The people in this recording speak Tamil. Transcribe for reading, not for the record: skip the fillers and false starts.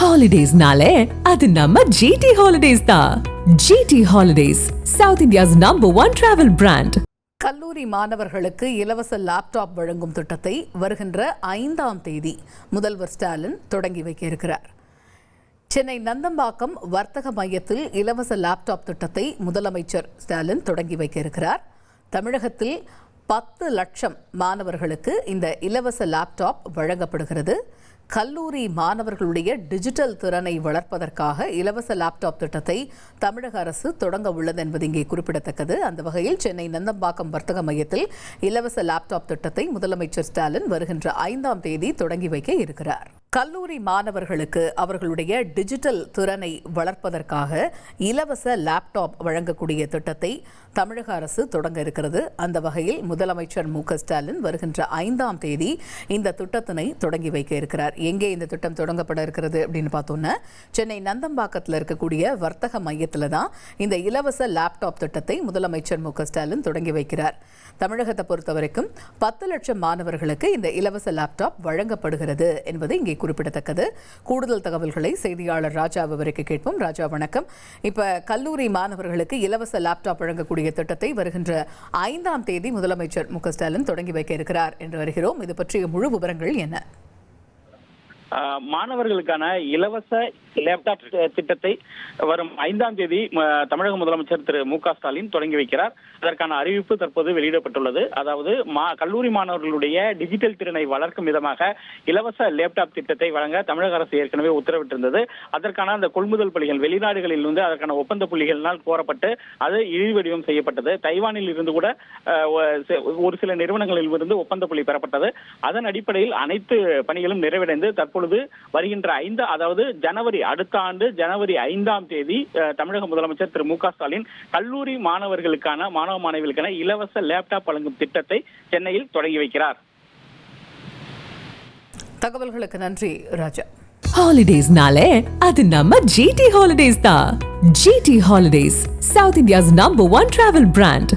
ஹாலிடேஸ்னாலே அது நம்ம ஜிடி ஹாலிடேஸ் தான். GT holidays, South India's #1 travel brand. கல்லூரி மாணவர்களுக்கு இலவச லேப்டாப் வழங்கும் திட்டத்தை வருகின்ற 5ஆம் தேதி முதல்வர் ஸ்டாலின் தொடங்கி வைக்க இருக்கிறார். சென்னை நந்தம்பாக்கம் வர்த்தக மையத்தில் இலவச லேப்டாப் திட்டத்தை முதலமைச்சர் ஸ்டாலின் தொடங்கி வைக்க இருக்கிறார். தமிழகத்தில் 10 லட்சம் மாணவர்களுக்கு இந்த இலவச லேப்டாப் வழங்கப்படுகிறது. கல்லூரி மாணவர்களுடைய டிஜிட்டல் திறனை வளர்ப்பதற்காக இலவச லேப்டாப் திட்டத்தை தமிழக அரசு தொடங்க உள்ளது என்பது இங்கே குறிப்பிடத்தக்கது. அந்த வகையில் சென்னை நந்தம்பாக்கம் வர்த்தக மையத்தில் இலவச லேப்டாப் திட்டத்தை முதலமைச்சர் ஸ்டாலின் வருகின்ற 5ஆம் தேதி தொடங்கி வைக்க இருக்கிறார். கல்லூரி மாணவர்களுக்கு அவர்களுடைய டிஜிட்டல் திறனை வளர்ப்பதற்காக இலவச லேப்டாப் வழங்கக்கூடிய திட்டத்தை தமிழக அரசு தொடங்க இருக்கிறது. அந்த வகையில் முதலமைச்சர் ஸ்டாலின் வருகின்ற 5ஆம் தேதி இந்த திட்டத்தினை தொடங்கி வைக்க இருக்கிறார். எங்கே இந்த திட்டம் தொடங்கப்பட இருக்கிறது அப்படின்னு பார்த்தோம்னா, சென்னை நந்தம்பாக்கத்தில் இருக்கக்கூடிய வர்த்தக மையத்தில் தான் இந்த இலவச லேப்டாப் திட்டத்தை முதலமைச்சர் ஸ்டாலின் தொடங்கி வைக்கிறார். தமிழகத்தை பொறுத்த வரைக்கும் 10 லட்சம் மாணவர்களுக்கு இந்த இலவச லேப்டாப் வழங்கப்படுகிறது என்பது இங்கே குறிப்பிடத்தக்கது. கூடுதல் தகவல்களை செய்தியாளர் ராஜா விவரிக்க கேட்போம். ராஜா, வணக்கம். இப்ப கல்லூரி மாணவர்களுக்கு இலவச லேப்டாப் வழங்கக்கூடிய திட்டத்தை வருகின்ற 5ஆம் தேதி முதலமைச்சர் ஸ்டாலின் தொடங்கி வைக்க இருக்கிறார் என்று வருகிறோம். இது பற்றிய முழு விவரங்கள் என்ன? மாணவர்களுக்கான இலவச லேப்டாப் திட்டத்தை வரும் 5ஆம் தேதி தமிழக முதலமைச்சர் திரு ஸ்டாலின் தொடங்கி வைக்கிறார். அதற்கான அறிவிப்பு தற்போது வெளியிடப்பட்டுள்ளது. அதாவது கல்லூரி மாணவர்களுடைய டிஜிட்டல் திறனை வளர்க்கும் விதமாக இலவச லேப்டாப் திட்டத்தை வழங்க தமிழக அரசு ஏற்கனவே உத்தரவிட்டிருந்தது. அதற்கான அந்த கொள்முதல் புள்ளிகள் வெளிநாடுகளில் இருந்து அதற்கான ஒப்பந்த புள்ளிகளினால் கோரப்பட்டு அது இழிவடிவம் செய்யப்பட்டது. தைவானில் இருந்து கூட ஒரு சில நிறுவனங்களில் இருந்து ஒப்பந்த புள்ளி பெறப்பட்டது. அதன் அடிப்படையில் அனைத்து பணிகளும் நிறைவடைந்து தற்பொழுது வருகின்ற அடுத்த ஆண்டு ஜனவரி 5ஆம் தேதி தமிழக முதலமைச்சர் திரு ஸ்டாலின் கல்லூரி மாணவ மாணவிகளுக்கான இலவச லேப்டாப் வழங்கும் திட்டத்தை சென்னையில் தொடங்கி வைக்கிறார். தகவல்களுக்கு நன்றி ராஜா. ஹாலிடேஸ்னாலே அது நம்ம ஜிடி ஹாலிடேஸ் தான். GT holidays, South India's #1 travel brand.